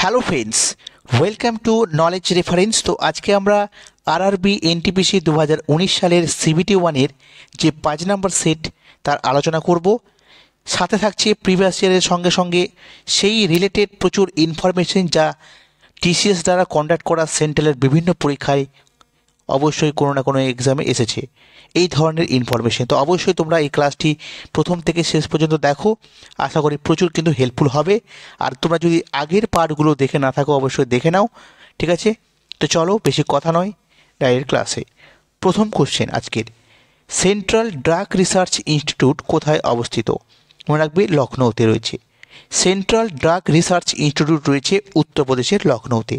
Hello friends, welcome to knowledge reference. তো আজকে আমরা আরআরবি এনটিপিসি 2019 সালের সিবিটি ওয়ানের যে 5 নম্বর সেট তার আলোচনা করব। সাথে থাকছে প্রিভিয়াস ইয়ারের সঙ্গে সঙ্গে সেই রিলেটেড প্রচুর ইনফরমেশন যা টিসিএস দ্বারা কন্ডাক্ট করা সেন্ট্রালের বিভিন্ন পরীক্ষায় অবশ্যই কোনো না কোনো এক্সামে এসেছে এই ধরনের ইনফরমেশন। তো অবশ্যই তোমরা এই ক্লাসটি প্রথম থেকে শেষ পর্যন্ত দেখো, আশা করি প্রচুর কিন্তু হেল্পফুল হবে। আর তোমরা যদি আগের পার্টগুলো দেখে না থাকো অবশ্যই দেখে নাও, ঠিক আছে? তো চলো, বেশি কথা নয়, ডাইরেক্ট ক্লাসে। প্রথম কোশ্চেন আজকের, সেন্ট্রাল ড্রাগ রিসার্চ ইনস্টিটিউট কোথায় অবস্থিত? মনে রাখবে লখনৌতে রয়েছে। সেন্ট্রাল ড্রাগ রিসার্চ ইনস্টিটিউট রয়েছে উত্তরপ্রদেশের লখনৌতে।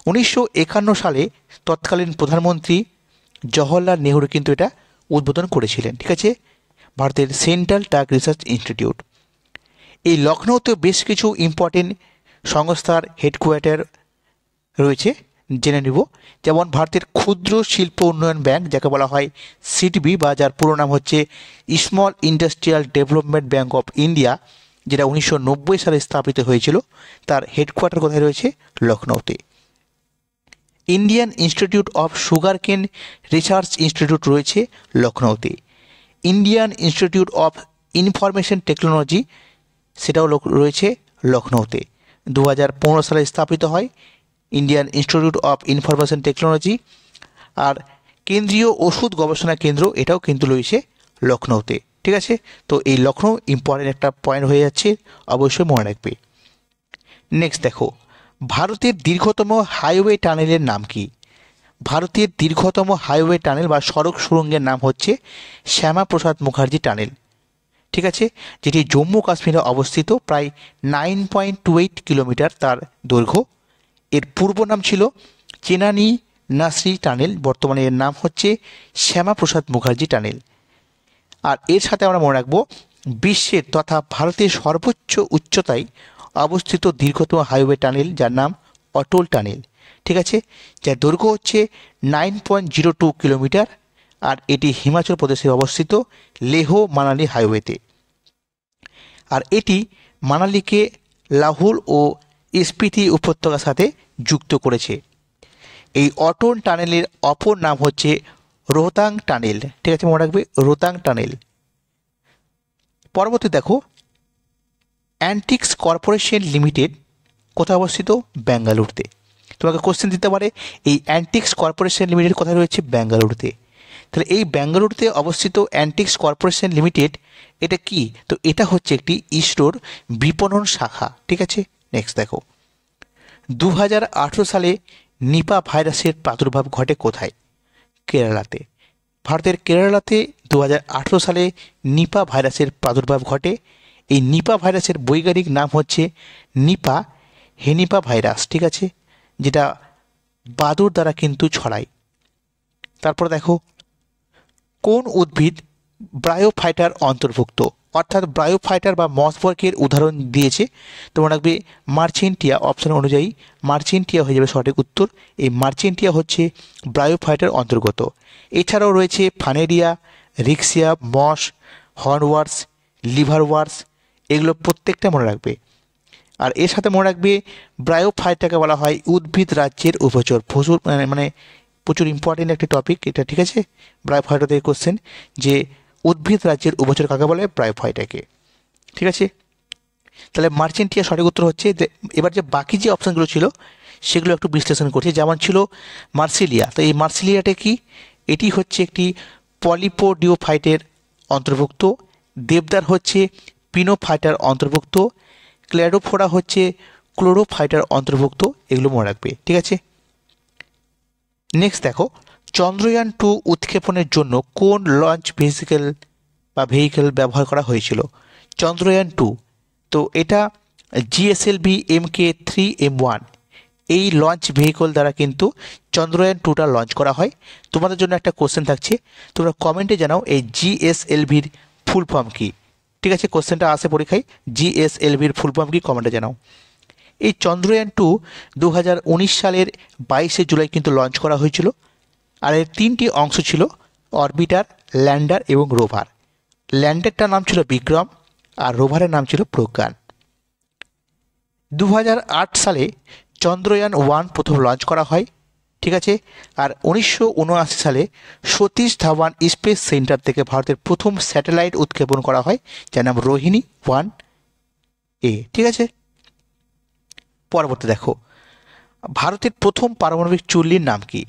1951 সালে তৎকালীন প্রধানমন্ত্রী জওহরলাল নেহরু কিন্তু এটা উদ্বোধন করেছিলেন, ঠিক আছে? ভারতের সেন্ট্রাল ড্রাগ রিসার্চ ইনস্টিটিউট। এই লখনৌতে বেশ কিছু ইম্পর্টেন্ট সংস্থার হেডকোয়ার্টার রয়েছে, জেনে নিব। যেমন ভারতের ক্ষুদ্র শিল্প উন্নয়ন ব্যাংক, যাকে বলা হয় সিডবি, বা যার পুরো নাম হচ্ছে Small Industrial Development Bank of India, যেটা 1990 সালে স্থাপিত হয়েছিল, তার হেডকোয়ার্টার কোথায় রয়েছে? লখনৌতে। Indian Institute of Sugarcane Research Institute রয়েছে লখনৌতে। Indian Institute of Information Technology, সেটাও রয়েছে লখনৌতে। 2015 সালে স্থাপিত হয় Indian Institute of Information Technology. আর কেন্দ্রীয় ওষুধ গবেষণা কেন্দ্র, এটাও কিন্তু রয়েছে লখনৌতে, ঠিক আছে? তো এই লখনৌ ইম্পর্টেন্ট একটা পয়েন্ট হয়ে যাচ্ছে, অবশ্যই মনে রাখবে। নেক্সট দেখো, ভারতের দীর্ঘতম হাইওয়ে টানেলের নাম কি? ভারতের দীর্ঘতম হাইওয়ে টানেল বা সড়ক সুড়ঙ্গের নাম হচ্ছে শ্যামাপ্রসাদ মুখার্জি টানেল, ঠিক আছে? যেটি জম্মু কাশ্মীরে অবস্থিত, প্রায় 9.28 কিলোমিটার তার দৈর্ঘ্য। এর পূর্ব নাম ছিল চেনানি নাসরি টানেল, বর্তমানে এর নাম হচ্ছে শ্যামাপ্রসাদ মুখার্জি টানেল। আর এর সাথে আমরা মনে রাখবো, বিশ্বের তথা ভারতের সর্বোচ্চ উচ্চতায় অবস্থিত দীর্ঘতম হাইওয়ে টানেল, যার নাম অটল টানেল, ঠিক আছে? যার দৈর্ঘ্য হচ্ছে 9.02 কিলোমিটার। আর এটি হিমাচল প্রদেশে অবস্থিত লেহ মানালি হাইওয়েতে। আর এটি মানালিকে লাহুল ও স্পিতি উপত্যকার সাথে যুক্ত করেছে। এই অটল টানেলের অপর নাম হচ্ছে রোহতাং টানেল, ঠিক আছে? মনে রাখবে, রোহতাং টানেল। পরবর্তী দেখো, অ্যান্টিক্স কর্পোরেশন লিমিটেড কোথায় অবস্থিত? বেঙ্গালুরুতে। তোমাকে কোশ্চেন দিতে পারে, এই অ্যান্টিক্স কর্পোরেশন লিমিটেড কোথায় রয়েছে? বেঙ্গালুরুতে। তাহলে এই বেঙ্গালুরুতে অবস্থিত অ্যান্টিক্স কর্পোরেশন লিমিটেড, এটা কি? তো এটা হচ্ছে একটি ইসরোর বিপণন শাখা, ঠিক আছে? নেক্সট দেখো, 2018 সালে নিপা ভাইরাসের প্রাদুর্ভাব ঘটে কোথায়? কেরালাতে। ভারতের কেরালাতে 2018 সালে নিপা ভাইরাসের প্রাদুর্ভাব ঘটে। এই নিপা ভাইরাসের বৈজ্ঞানিক নাম হচ্ছে নিপা হেনিপা ভাইরাস, ঠিক আছে? যেটা বাদুড় দ্বারা কিন্তু ছড়ায়। তারপর দেখো, কোন উদ্ভিদ ব্রায়োফাইটার অন্তর্ভুক্ত? অর্থাৎ ব্রায়োফাইটার বা মসবর্গের উদাহরণ দিয়েছে, তোমরা রাখবে মার্চেন্টিয়া। অপশন অনুযায়ী মার্চেন্টিয়া হয়ে যাবে সঠিক উত্তর। এই মার্চেন্টিয়া হচ্ছে ব্রায়োফাইটার অন্তর্গত। এছাড়াও রয়েছে ফানেরিয়া, রিক্সিয়া, মস, হর্নওয়ার্স, লিভারওয়ার্স, এগুলো প্রত্যেকটা মনে রাখবে। আর এর সাথে মনে রাখবে, ব্রায়োফাইটাকে বলা হয় উদ্ভিদ রাজ্যের উভচর। প্রচুর মানে প্রচুর ইম্পর্টেন্ট একটি টপিক এটা, ঠিক আছে? ব্রায়োফাইটা থেকে কোশ্চেন, যে উদ্ভিদ রাজ্যের উভচর কাকে বলে? ব্রায়োফাইটাকে, ঠিক আছে? তাহলে মার্চেন্টিয়া সঠিক উত্তর হচ্ছে। এবার যে বাকি যে অপশানগুলো ছিল সেগুলো একটু বিশ্লেষণ করছি। যেমন ছিল মার্সিলিয়া, তো এই মার্সিলিয়াটা কি? এটি হচ্ছে একটি পলিপোডিওফাইটের অন্তর্ভুক্ত। দেবদার হচ্ছে পিনোফাইটার অন্তর্ভুক্ত। ক্ল্যাডোফোরা হচ্ছে ক্লোরোফাইটার অন্তর্ভুক্ত। এগুলো মনে রাখবে, ঠিক আছে? নেক্সট দেখো, চন্দ্রয়ান-2 উৎক্ষেপণের জন্য কোন লঞ্চ ভেহিকেল ব্যবহার করা হয়েছিল? চন্দ্রয়ান-2, তো এটা জিএসএলভি MK3M1 এই লঞ্চ ভেহিকল দ্বারা কিন্তু চন্দ্রয়ান-2টা লঞ্চ করা হয়। তোমাদের জন্য একটা কোশ্চেন থাকছে, তোমরা কমেন্টে জানাও এই জিএসএলভির ফুল ফর্ম কী, ঠিক আছে? কোশ্চেনটা আসে পরীক্ষায়, জিএসএলভির ফুল ফর্ম কী, কমেন্টে জানাও। এই চন্দ্রয়ান-2 2019 সালের 22শে জুলাই কিন্তু লঞ্চ করা হয়েছিল। আর এর 3টি অংশ ছিল, অরবিটার, ল্যান্ডার এবং রোভার। ল্যান্ডারটার নাম ছিল বিক্রম, আর রোভারের নাম ছিল প্রজ্ঞান। 2008 সালে চন্দ্রয়ান-1 প্রথম লঞ্চ করা হয়, ঠিক আছে। আর 1979 সালে সতীশ ধাওয়ান স্পেস সেন্টার থেকে ভারতের প্রথম স্যাটেলাইট উৎক্ষেপণ করা হয়, যার নাম রোহিণী-1A, ঠিক আছে। পরবর্তী দেখো, ভারতের প্রথম পারমাণবিক চুল্লির নাম কি?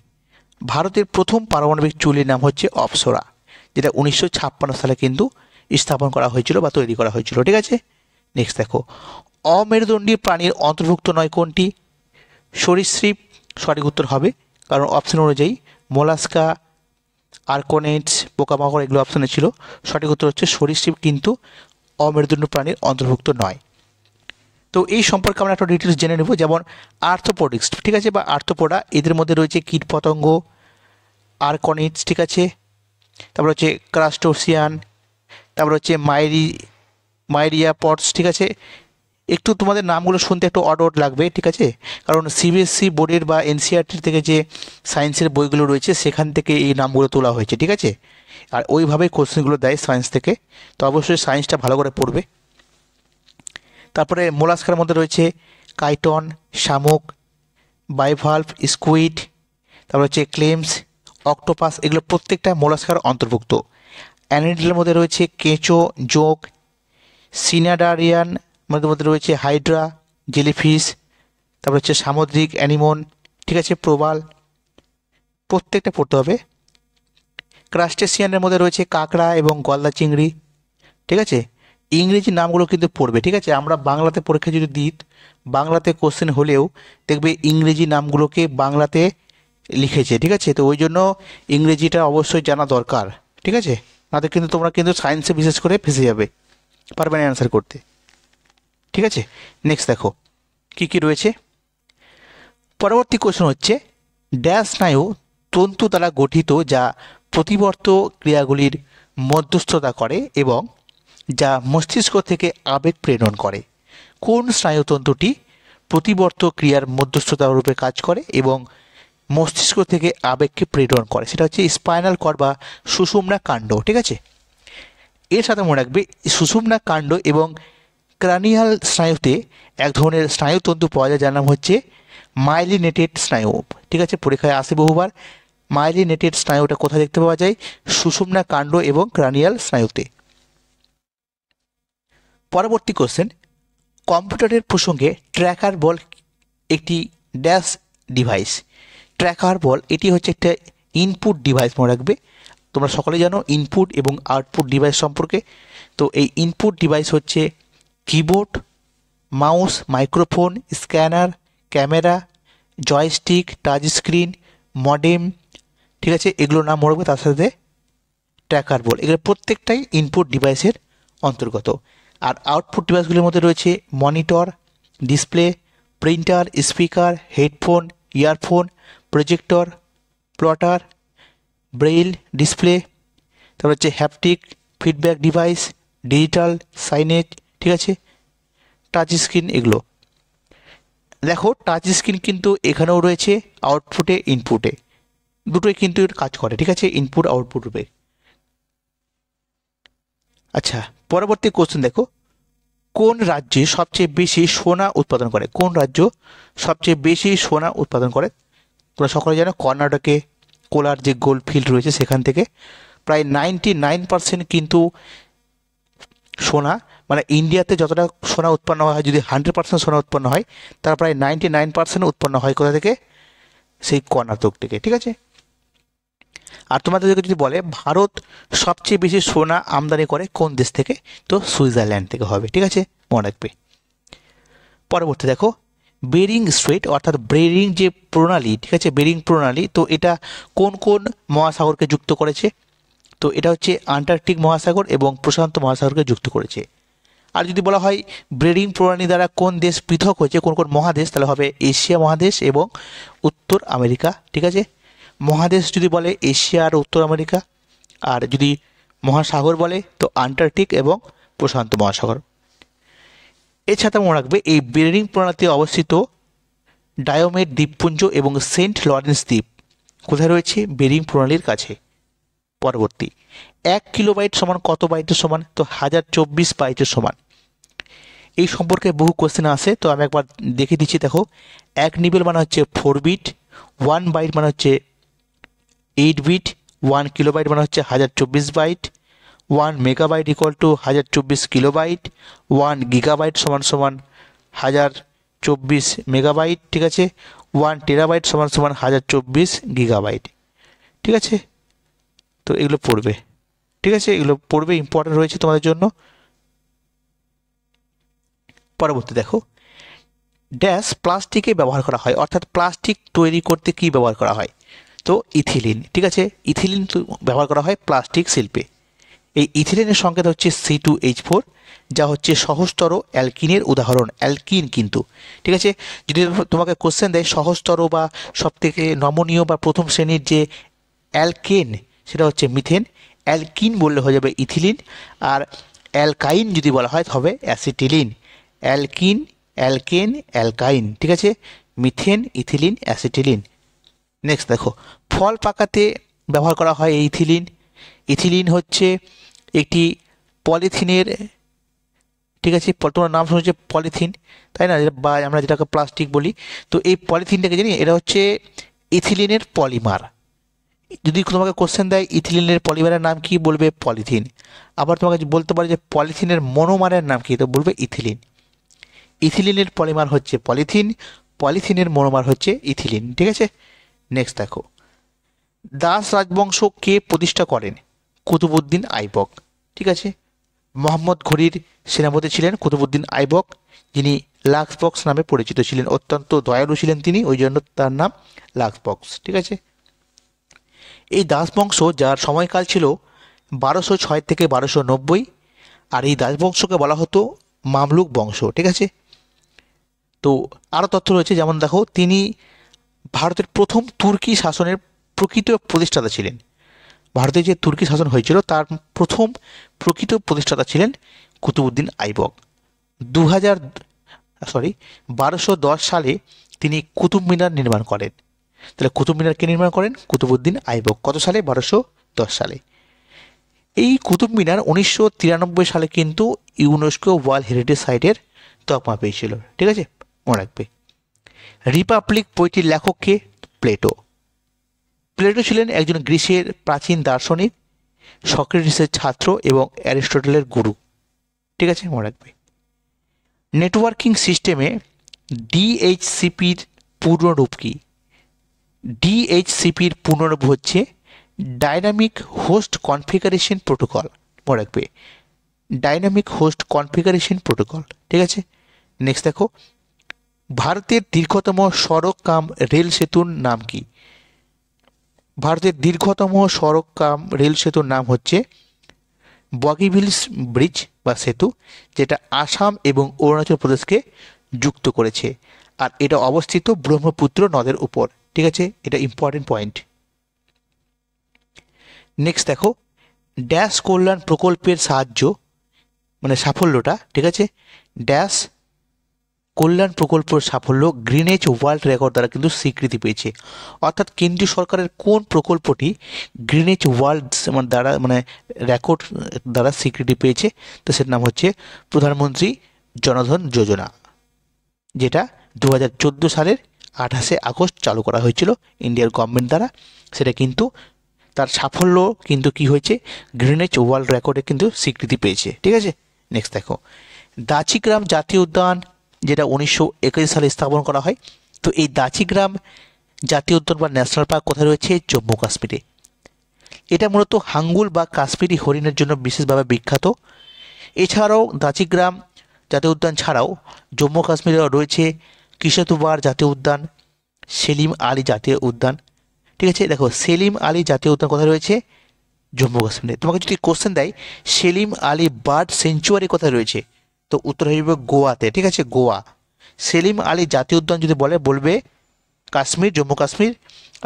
ভারতের প্রথম পারমাণবিক চুল্লির নাম হচ্ছে অপ্সরা, যেটা 1956 সালে কিন্তু স্থাপন করা হয়েছিল বা তৈরি করা হয়েছিল, ঠিক আছে। নেক্সট দেখো, অমেরুদণ্ডী প্রাণীর অন্তর্ভুক্ত নয় কোনটি? সরীসৃপ সঠিক উত্তর হবে, কারণ অপশন অনুযায়ী মোলাস্কা, আর্কনেটস, পোকামাকড় এগুলো অপশনে ছিল। সঠিক উত্তর হচ্ছে সরীসৃপ কিন্তু অমেরুদণ্ডী প্রাণীর অন্তর্ভুক্ত নয়। তো এই সম্পর্কে আমরা একটা ডিটেলস জেনে নেব, যেমন আর্থ্রোপোডিক্স, ঠিক আছে, বা আর্থ্রোপোডা, এদের মধ্যে রয়েছে কীটপতঙ্গ, আর্কনিডস, ঠিক আছে, তারপর হচ্ছে ক্রাস্টোসিয়ান, তারপর হচ্ছে মাইরিয়াপডস, ঠিক আছে। একটু তোমাদের নামগুলো শুনতে একটু অড লাগবে, ঠিক আছে, কারণ সিবিএসসি বোর্ডের বা এনসিইআরটির থেকে যে সায়েন্সের বইগুলো রয়েছে সেখান থেকে এই নামগুলো তোলা হয়েছে, ঠিক আছে। আর ওইভাবেই কোশ্চেনগুলো দেয় সায়েন্স থেকে, তো অবশ্যই সায়েন্সটা ভালো করে পড়বে। তারপরে মোলাস্কার মধ্যে রয়েছে কাইটন, শামুক, বাইভাল্ভ, স্কুইড, তারপর হচ্ছে ক্লেমস, অক্টোপাস, এগুলো প্রত্যেকটা মোলাস্কার অন্তর্ভুক্ত। অ্যানিডের মধ্যে রয়েছে কেঁচো, জোঁক, সিনাডারিয়ান মধ্যে রয়েছে হাইড্রা, জেলিফিশ, তারপর হচ্ছে সামুদ্রিক অ্যানিমন, ঠিক আছে, প্রবাল, প্রত্যেকটা পড়তে হবে। ক্রাস্টেসিয়ানের মধ্যে রয়েছে কাঁকড়া এবং গলদা চিংড়ি, ঠিক আছে। ইংরেজি নামগুলো কিন্তু পড়বে, ঠিক আছে। আমরা বাংলাতে পরীক্ষা যদি দিই, বাংলাতে কোশ্চেন হলেও দেখবে ইংরেজি নামগুলোকে বাংলাতে লিখেছে, ঠিক আছে। তো ওই জন্য ইংরেজিটা অবশ্যই জানা দরকার, ঠিক আছে, নাতে কিন্তু তোমরা কিন্তু সায়েন্সে বিশেষ করে ফেঁসে যাবে, পারবে না অ্যান্সার করতে, ঠিক আছে। নেক্সট দেখো কি কি রয়েছে। পরবর্তী কোশ্চেন হচ্ছে, ড্যাশ স্নায়ু তন্তু দ্বারা গঠিত যা প্রতিবর্ত ক্রিয়াগুলির মধ্যস্থতা করে এবং যা মস্তিষ্ক থেকে আবেগ প্রেরণ করে? কোন স্নায়ুতন্তুটি প্রতিবর্ত ক্রিয়ার মধ্যস্থতা রূপে কাজ করে এবং মস্তিষ্ক থেকে আবেগকে প্রেরণ করে? সেটা হচ্ছে স্পাইনাল কর্ড বা সুষুম্না কাণ্ড, ঠিক আছে। এর সাথে মনে রাখবে সুষুম্না কাণ্ড এবং ক্রানিয়াল স্নায়ুতে এক ধরনের স্নায়ুতন্তু পাওয়া যায় যার নাম হচ্ছে মাইলিনেটেড স্নায়ু, ঠিক আছে। পরীক্ষায় আসে বহুবার। মাইলিনেটেড স্নায়ুটা কোথায় দেখতে পাওয়া যায়? সুষুম্না কাণ্ড এবং ক্রানিয়াল স্নায়ুতে। পরবর্তী কোশ্চেন, কম্পিউটারের প্রসঙ্গে ট্র্যাকার বল একটি ড্যাশ ডিভাইস। ট্র্যাকার বল এটি হচ্ছে একটা ইনপুট ডিভাইস, মনে রাখবে। তোমরা সকলেই জানো ইনপুট এবং আউটপুট ডিভাইস সম্পর্কে। তো এই ইনপুট ডিভাইস হচ্ছে keyboard, mouse, microphone, scanner, camera, joystick, touch screen, modem, ঠিক আছে, এগুলোর নাম মনে রাখবে। তার সাথে ট্র্যাকার বল, এগুলো প্রত্যেকটাই ইনপুট ডিভাইসের অন্তর্গত। আর আউটপুট ডিভাইসগুলির মধ্যে রয়েছে monitor, display, printer, speaker, headphone, earphone, projector, plotter, Braille display, তারপর হচ্ছে haptic feedback device, digital signage, ঠিক আছে, টাচ স্ক্রিন, এগুলো। দেখো টাচ স্ক্রিন কিন্তু এখানেও রয়েছে, আউটপুটে ইনপুটে দুটোই কিন্তু কাজ করে, ঠিক আছে, ইনপুট আউটপুট রূপে। আচ্ছা, পরবর্তী কোশ্চেন দেখো, কোন রাজ্যে সবচেয়ে বেশি সোনা উৎপাদন করে? কোন রাজ্য সবচেয়ে বেশি সোনা উৎপাদন করে? তোমরা সকলে জানো কর্ণাটকে কোলার যে গোল্ড ফিল্ড রয়েছে সেখান থেকে প্রায় 99% কিন্তু সোনা, মানে ইন্ডিয়াতে যতটা সোনা উৎপন্ন হয়, যদি 100% সোনা উৎপন্ন হয় তার প্রায় 99% উৎপন্ন হয় কোথা থেকে? সেই কর্ণাটক থেকে, ঠিক আছে। আর তোমাদেরকে যদি বলে ভারত সবচেয়ে বেশি সোনা আমদানি করে কোন দেশ থেকে, তো সুইজারল্যান্ড থেকে হবে, ঠিক আছে, মনে রাখবে। পরবর্তী দেখো, বেরিং স্ট্রেট অর্থাৎ বেরিং যে প্রণালী, ঠিক আছে, বেরিং প্রণালী, তো এটা কোন কোন মহাসাগরকে যুক্ত করেছে? তো এটা হচ্ছে আন্টার্কটিক মহাসাগর এবং প্রশান্ত মহাসাগরকে যুক্ত করেছে। আর যদি বলা হয় বেরিং প্রণালী দ্বারা কোন দেশ পৃথক হয়েছে, কোন কোন মহাদেশ, তাহলে হবে এশিয়া মহাদেশ এবং উত্তর আমেরিকা, ঠিক আছে। মহাদেশ যদি বলে এশিয়া আর উত্তর আমেরিকা, আর যদি মহাসাগর বলে তো আন্টার্কটিক এবং প্রশান্ত মহাসাগর। এছাড়া মনে রাখবে এই বেরিং প্রণালীতে অবস্থিত ডায়োমেড দ্বীপপুঞ্জ এবং সেন্ট লরেন্স দ্বীপ কোথায় রয়েছে? বেরিং প্রণালীর কাছে। পরবর্তী, 1 কিলোবাইট সমান কত বাইটের সমান? তো 1024 বাইটের সমান। এই সম্পর্কে বহু কোশ্চেন আসে, তো আমি একবার দেখে দিচ্ছি। দেখো, 1 নিবেল মানে হচ্ছে 4 বিট, 1 বাইট মানে হচ্ছে 8 বিট, 1 কিলোবাইট মানে হচ্ছে 1024 byte, 1 megabyte equal to 1024 kilobyte, 1 gigabyte সমান সমান 1024 মেগাবাইট, ঠিক আছে। 1 টেরাবাইট সমান সমান 1024 গিগাবাইট, ঠিক আছে। তো এগুলো পড়বে, ঠিক আছে, এগুলো পড়বে, ইম্পর্টেন্ট রয়েছে তোমাদের জন্য। পরবর্তী দেখো, ড্যাশ প্লাস্টিকে ব্যবহার করা হয়, অর্থাৎ প্লাস্টিক তৈরি করতে কি ব্যবহার করা হয়? তো ইথিলিন, ঠিক আছে, ইথিলিন ব্যবহার করা হয় প্লাস্টিক শিল্পে। এই ইথিলিনের সংকেত হচ্ছে C2H4, যা হচ্ছে সহজতর অ্যালকিনের উদাহরণ, অ্যালকিন কিন্তু, ঠিক আছে। যদি তোমাকে কোশ্চেন দেয় সহজতর বা সবথেকে নমনীয় বা প্রথম শ্রেণীর যে অ্যালকেন, সেটা হচ্ছে মিথেন। অ্যালকিন বললে হয়ে যাবে ইথিলিন, আর অ্যালকাইন যদি বলা হয় তবে অ্যাসিটিলিন। অ্যালকিন, অ্যালকেন, অ্যালকাইন, ঠিক আছে, মিথেন, ইথিলিন, অ্যাসিটিলিন। নেক্সট দেখো, ফল পাকাতে ব্যবহার করা হয় এই ইথিলিন। ইথিলিন হচ্ছে একটি পলিথিনের, ঠিক আছে, তোমার নাম শুনেছে পলিথিন, তাই না, বা আমরা যেটাকে প্লাস্টিক বলি। তো এই পলিথিনটাকে জানি, এটা হচ্ছে ইথিলিনের পলিমার। যদি তোমাকে কোশ্চেন দেয় ইথিলিনের পলিমারের নাম কি, বলবে পলিথিন। আবার তোমাকে বলতে পারে যে পলিথিনের মনোমারের নাম কি, তো বলবে ইথিলিন। ইথিলিনের পলিমার হচ্ছে পলিথিন, পলিথিনের মনোমার হচ্ছে ইথিলিন, ঠিক আছে। নেক্সট দেখো, দাস রাজবংশ কে প্রতিষ্ঠা করেন? কুতুবউদ্দিন আইবক, ঠিক আছে। মোহাম্মদ ঘুরির সেনাপতি ছিলেন কুতুবউদ্দিন আইবক, যিনি লাক্স বক্স নামে পরিচিত ছিলেন। অত্যন্ত দয়ালু ছিলেন তিনি, ওই জন্য তার নাম লাক্স বক্স, ঠিক আছে। এই দাস বংশ, যার সময়কাল ছিল 1206 থেকে 1290, আর এই দাস বংশকে বলা হতো মামলুক বংশ, ঠিক আছে। তো আরও তথ্য রয়েছে, যেমন দেখো, তিনি ভারতের প্রথম তুর্কি শাসনের প্রকৃত প্রতিষ্ঠাতা ছিলেন। ভারতে যে তুর্কি শাসন হয়েছিল তার প্রথম প্রকৃত প্রতিষ্ঠাতা ছিলেন কুতুবউদ্দিন আইবক। 1210 সালে তিনি কুতুব মিনার নির্মাণ করেন। তাহলে কুতুব মিনার কে নির্মাণ করেন? কুতুবউদ্দিন আইবক। কত সালে? 1210 সালে। এই কুতুব মিনার 1993 সালে কিন্তু ইউনেস্কো ওয়ার্ল্ড হেরিটেজ সাইটের তকমা পেয়েছিল, ঠিক আছে, মনে রাখবে। রিপাবলিক বইটির লেখক কে? প্লেটো। প্লেটো ছিলেন একজন গ্রিসের প্রাচীন দার্শনিক, সক্রেটিসের ছাত্র এবং অ্যারিস্টটলের গুরু, ঠিক আছে, মনে রাখবে। নেটওয়ার্কিং সিস্টেমে ডিএইচসিপির পূর্ণরূপ কি? ডিএইচসিপির পূর্ণরূপ হচ্ছে ডাইনামিক হোস্ট কনফিগারেশন প্রোটোকল, মনে রাখবে, ডাইনামিক হোস্ট কনফিগারেশন প্রোটোকল, ঠিক আছে। নেক্সট দেখো, ভারতের দীর্ঘতম সড়ক কাম রেল সেতুর নাম কি? ভারতের দীর্ঘতম সড়ক কাম রেল সেতুর নাম হচ্ছে বগিবিল ব্রিজ বা সেতু, যেটা আসাম এবং অরুণাচল প্রদেশকে যুক্ত করেছে, আর এটা অবস্থিত ব্রহ্মপুত্র নদের উপর, ঠিক আছে, এটা ইম্পর্টেন্ট পয়েন্ট। নেক্সট দেখো, ড্যাশ কল্যাণ প্রকল্পের সাহায্য মানে সাফল্যটা, ঠিক আছে, ড্যাশ কল্যাণ প্রকল্পের সাফল্য গ্রিনেজ ওয়ার্ল্ড রেকর্ড দ্বারা কিন্তু স্বীকৃতি পেয়েছে। অর্থাৎ কেন্দ্রীয় সরকারের কোন প্রকল্পটি গ্রিনেজ ওয়ার্ল্ড দ্বারা রেকর্ড দ্বারা স্বীকৃতি পেয়েছে? তো সেটার নাম হচ্ছে প্রধানমন্ত্রী জনধন যোজনা, যেটা 2014 সালের 28শে আগস্ট চালু করা হয়েছিল ইন্ডিয়ার গভর্নমেন্ট দ্বারা। সেটা কিন্তু তার সাফল্য কিন্তু কি হয়েছে, গ্রিনেজ ওয়ার্ল্ড রেকর্ডে কিন্তু স্বীকৃতি পেয়েছে, ঠিক আছে। নেক্সট দেখো, দাচিগ্রাম জাতীয় উদ্যান, যেটা 1921 সালে স্থাপন করা হয়। তো এই দাচিগ্রাম জাতীয় উদ্যান বা ন্যাশনাল পার্ক কোথায় রয়েছে? জম্মু কাশ্মীরে। এটা মূলত হাঙ্গুল বা কাশ্মীরি হরিণের জন্য বিশেষভাবে বিখ্যাত। এছাড়াও দাচিগ্রাম জাতীয় উদ্যান ছাড়াও জম্মু কাশ্মীরে রয়েছে কিশোরতুবার জাতীয় উদ্যান, সেলিম আলী জাতীয় উদ্যান, ঠিক আছে। দেখো, সেলিম আলী জাতীয় উদ্যান কোথায় রয়েছে? জম্মু কাশ্মীরে। তোমাকে যদি কোশ্চেন দেয় সেলিম আলী বার্ড সেঞ্চুয়ারি কোথায় রয়েছে, তো উত্তর হয়ে যাবে গোয়াতে, ঠিক আছে, গোয়া। সেলিম আলী জাতীয় উদ্যান যদি বলবে কাশ্মীর, জম্মু কাশ্মীর।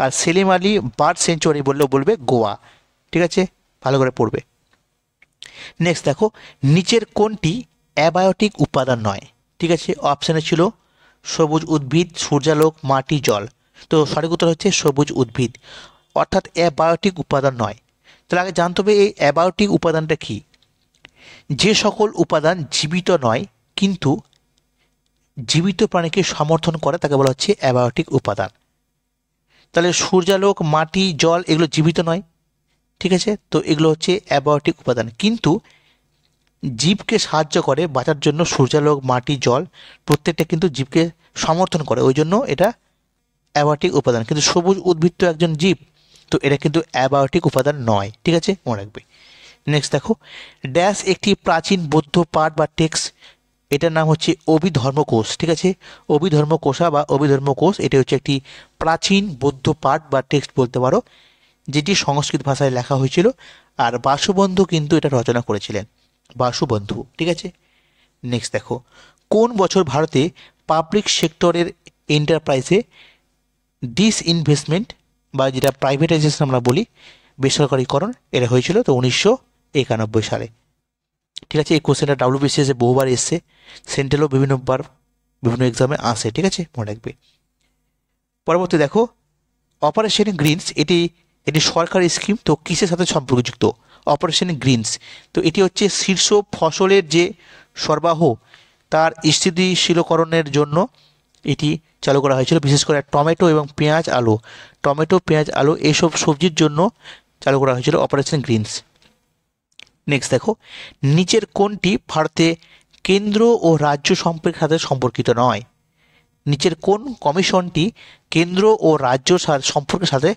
আর সেলিম আলী বার্ড সেঞ্চুয়ারি বললেও বলবে গোয়া, ঠিক আছে, ভালো করে পড়বে। নেক্সট দেখো, নিচের কোনটি অ্যাবায়োটিক উপাদান নয়? ঠিক আছে, অপশানে ছিল সবুজ উদ্ভিদ, সূর্যালোক, মাটি, জল। তো সঠিক উত্তর হচ্ছে সবুজ উদ্ভিদ, অর্থাৎ অ্যাবায়োটিক উপাদান নয়। তাহলে আগে জানতে হবে এই অ্যাবায়োটিক উপাদানটা কি। যে সকল উপাদান জীবিত নয় কিন্তু জীবিত প্রাণীকে সমর্থন করে তাকে বলা হচ্ছে অ্যাবায়োটিক উপাদান। তাহলে সূর্যালোক, মাটি, জল এগুলো জীবিত নয়, ঠিক আছে, তো এগুলো হচ্ছে অ্যাবায়োটিক উপাদান। কিন্তু জীবকে সাহায্য করে বাঁচার জন্য সূর্যালোক, মাটি, জল প্রত্যেকটা কিন্তু জীবকে সমর্থন করে, ওই জন্য এটা অ্যাবায়োটিক উপাদান। কিন্তু সবুজ উদ্ভিদ তো একজন জীব, তো এটা কিন্তু অ্যাবায়োটিক উপাদান নয়, ঠিক আছে, মনে রাখবে। নেক্সট দেখো, ড্যাশ একটি প্রাচীন বৌদ্ধ পাঠ বা টেক্সট, এটার নাম হচ্ছে অভিধর্মকোষ, ঠিক আছে, অভিধর্মকোষা বা অভিধর্মকোষ, এটা হচ্ছে একটি প্রাচীন বৌদ্ধ পাঠ বা টেক্সট বলতে পারো, যেটি সংস্কৃত ভাষায় লেখা হয়েছিল। আর বাসুবন্ধু কিন্তু এটা রচনা করেছিলেন, বাসুবন্ধু, ঠিক আছে। নেক্সট দেখো, কোন বছর ভারতে পাবলিক সেক্টরের এন্টারপ্রাইজে ডিসইনভেস্টমেন্ট বা যেটা প্রাইভেটাইজেশন আমরা বলি, বেসরকারীকরণ, এটা হয়েছিল তো 1991 সালে, ঠিক আছে। এই কোশ্চেনটা WBCS এ বহুবার এসছে, সেন্ট্রালও বিভিন্নবার বিভিন্ন এক্সামে আসে, ঠিক আছে, মনে রাখবে। পরবর্তী দেখো, অপারেশন গ্রিনস, এটি এটি সরকারি স্কিম, তো কিসের সাথে সম্পর্কযুক্ত? অপারেশন গ্রিনস, তো এটি হচ্ছে শীর্ষ ফসলের যে সরবরাহ তার স্থিতিশীলকরণের জন্য এটি চালু করা হয়েছিল, বিশেষ করে টমেটো এবং পেঁয়াজ, আলু, টমেটো, পেঁয়াজ, আলু এইসব সবজির জন্য চালু করা হয়েছিল অপারেশন গ্রিনস। নেক্সট দেখো, নিচের কোনটি ভারতে কেন্দ্র ও রাজ্য সম্পর্কের সাথে সম্পর্কিত নয়? নিচের কোন কমিশনটি কেন্দ্র ও রাজ্য সম্পর্কের সাথে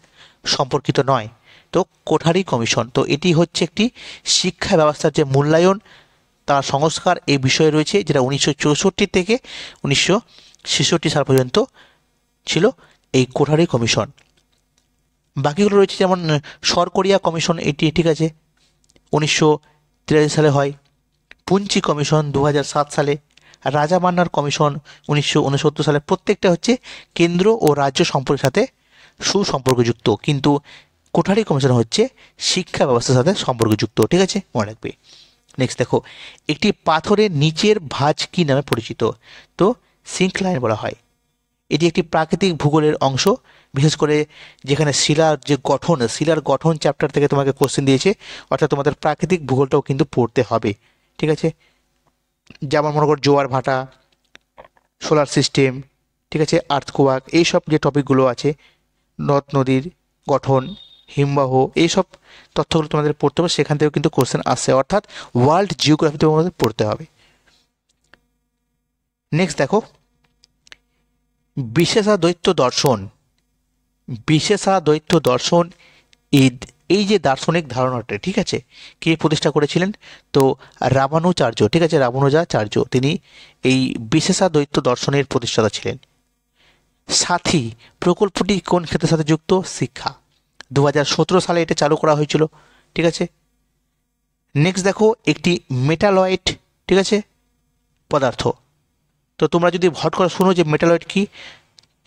সম্পর্কিত নয়? তো কোঠারি কমিশন, তো এটি হচ্ছে একটি শিক্ষা ব্যবস্থার যে মূল্যায়ন, তার সংস্কার এই বিষয়ে রয়েছে, যেটা 1964 থেকে 1966 সাল পর্যন্ত ছিল এই কোঠারি কমিশন। বাকিগুলো রয়েছে যেমন সরকরিয়া কমিশন, এটি ঠিক আছে 1983 সালে হয়, পুঞ্চি কমিশন 2007 সালে, রাজা মান্নার কমিশন 1969 সালে। প্রত্যেকটা হচ্ছে কেন্দ্র ও রাজ্য সম্পর্কের সাথে সুসম্পর্কযুক্ত, কিন্তু কোঠারি কমিশন হচ্ছে শিক্ষা ব্যবস্থার সাথে সম্পর্কযুক্ত, ঠিক আছে, মনে রাখবে। নেক্সট দেখো, একটি পাথরের নিচের ভাঁজ কী নামে পরিচিত? তো সিঙ্কলাইন বলা হয়। এটি একটি প্রাকৃতিক ভূগোলের অংশ, বিশেষ করে যেখানে শিলার যে গঠন, শিলার গঠন চ্যাপ্টার থেকে তোমাকে কোশ্চেন দিয়েছে, অর্থাৎ তোমাদের প্রাকৃতিক ভূগোলটাও কিন্তু পড়তে হবে, ঠিক আছে। যেমন মনে করো জোয়ার ভাটা, সোলার সিস্টেম, ঠিক আছে, আর্থকোয়াক, এইসব যে টপিকগুলো আছে, নদ নদীর গঠন, হিমবাহ, এইসব তথ্যগুলো তোমাদের পড়তে হবে, সেখান থেকেও কিন্তু কোশ্চেন আসছে, অর্থাৎ ওয়ার্ল্ড জিওগ্রাফি তোমাদের পড়তে হবে। নেক্সট দেখো, বিশেষাদ্বৈত দর্শন, বিশেষাদ্বৈত দর্শন এই যে দার্শনিক ধারণাটা, ঠিক আছে, কে প্রতিষ্ঠা করেছিলেন? তো রামানুচার্য, ঠিক আছে, রামানুজাচার্য, তিনি এই বিশেষাদ্বৈত দর্শনের প্রতিষ্ঠাতা ছিলেন। সাথী প্রকল্পটি কোন ক্ষেত্রের সাথে যুক্ত? শিক্ষা, 2017 সালে এটা চালু করা হয়েছিল, ঠিক আছে। নেক্সট দেখো, একটি মেটালয়েড, ঠিক আছে, পদার্থ, তো তোমরা যদি ভট করে শুনো যে মেটালয়েড কি,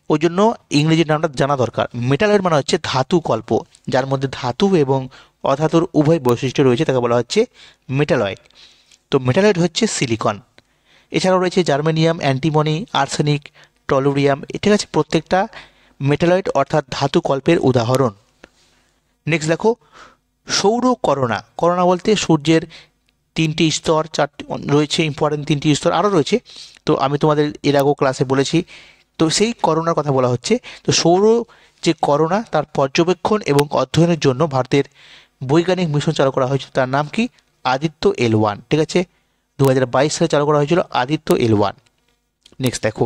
ওই জন্য ইংরেজি নামটা জানা দরকার। মেটালয়েড মানে হচ্ছে ধাতু কল্প, যার মধ্যে ধাতু এবং অধাতুর উভয় বৈশিষ্ট্য রয়েছে, তাকে বলা হচ্ছে মেটালয়েড। তো মেটালয়েড হচ্ছে সিলিকন, এছাড়াও রয়েছে জার্মেনিয়াম, অ্যান্টিমনি, আর্সেনিক, টলুরিয়াম, ঠিক আছে, প্রত্যেকটা মেটালয়েড অর্থাৎ ধাতু কল্পের উদাহরণ। নেক্সট দেখো, সৌর করোনা, করোনা বলতে সূর্যের 3টি স্তর, 4টি রয়েছে, ইম্পর্টেন্ট 3টি স্তর আরও রয়েছে, তো আমি তোমাদের এর আগেও ক্লাসে বলেছি, তো সেই করোনার কথা বলা হচ্ছে। তো সৌর যে করোনা তার পর্যবেক্ষণ এবং অধ্যয়নের জন্য ভারতের বৈজ্ঞানিক মিশন চালু করা হয়েছিল, তার নাম কি? আদিত্য L1, ঠিক আছে, 2022 সালে চালু করা হয়েছিল আদিত্য L1। নেক্সট দেখো,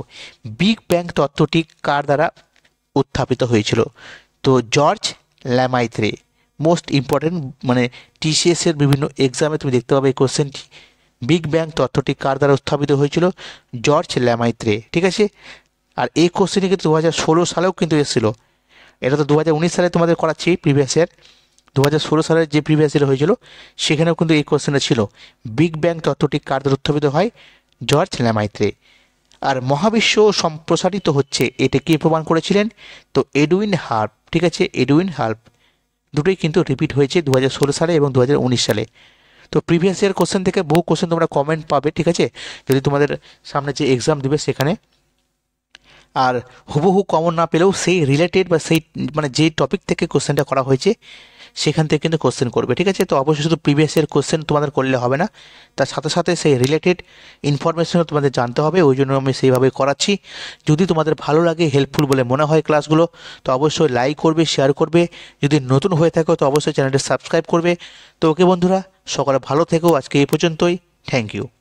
বিগ ব্যাং তত্ত্বটি কার দ্বারা উত্থাপিত হয়েছিল? তো জর্জ ল্যামাইত্রে, মোস্ট ইম্পর্টেন্ট, মানে TCS এর বিভিন্ন এক্সামে তুমি দেখতে পাবে এই কোশ্চেনটি। বিগ ব্যাং তত্ত্বটি কার দ্বারা উত্থাপিত হয়েছিল? জর্জ ল্যামাইত্রে, ঠিক আছে। আর এই কোশ্চেনটি কিন্তু 2016 সালেও কিন্তু এসেছিল, এটা তো 2019 সালে তোমাদের করাচ্ছি প্রিভিয়াস ইয়ার, 2016 সালের যে প্রিভিয়াস ইয়ার হয়েছিল সেখানেও কিন্তু এই কোশ্চেনটা ছিল, বিগ ব্যাং তত্ত্বটি কার দ্বারা উত্থাপিত হয়? জর্জ ল্যামাইত্রে। আর মহাবিশ্ব সম্প্রসারিত হচ্ছে, এটা কে প্রমাণ করেছিলেন? তো এডুইন হার্প, ঠিক আছে, এডুইন হার্প। দুটোই কিন্তু রিপিট হয়েছে 2016 সালে এবং 2019 সালে। তো প্রিভিয়াস ইয়ার কোশ্চেন থেকে বহু কোশ্চেন তোমরা কমেন্ট পাবে, ঠিক আছে, যদি তোমাদের সামনে যে এক্সাম দিবে সেখানে আর হুবহু কমন না পেলেও সেই রিলেটেড বা সেই মানে যে টপিক থেকে কোশ্চেনটা করা হয়েছে সেখান থেকে কিন্তু কোশ্চেন করবে, ঠিক আছে। তো অবশ্যই শুধু প্রিভিয়াস ইয়ার কোশ্চেন তোমাদের করলে হবে না, তার সাথে সাথে সেই রিলেটেড ইনফরমেশনও তোমাদের জানতে হবে, ওই জন্য আমি সেইভাবে করাচ্ছি। যদি তোমাদের ভালো লাগে, হেল্পফুল বলে মনে হয় ক্লাসগুলো, তো অবশ্যই লাইক করবে, শেয়ার করবে। যদি নতুন হয়ে থাকো তো অবশ্যই চ্যানেলটি সাবস্ক্রাইব করবে। তো ওকে বন্ধুরা, সকলে ভালো থেকো, আজকে এই পর্যন্তই। Thank you.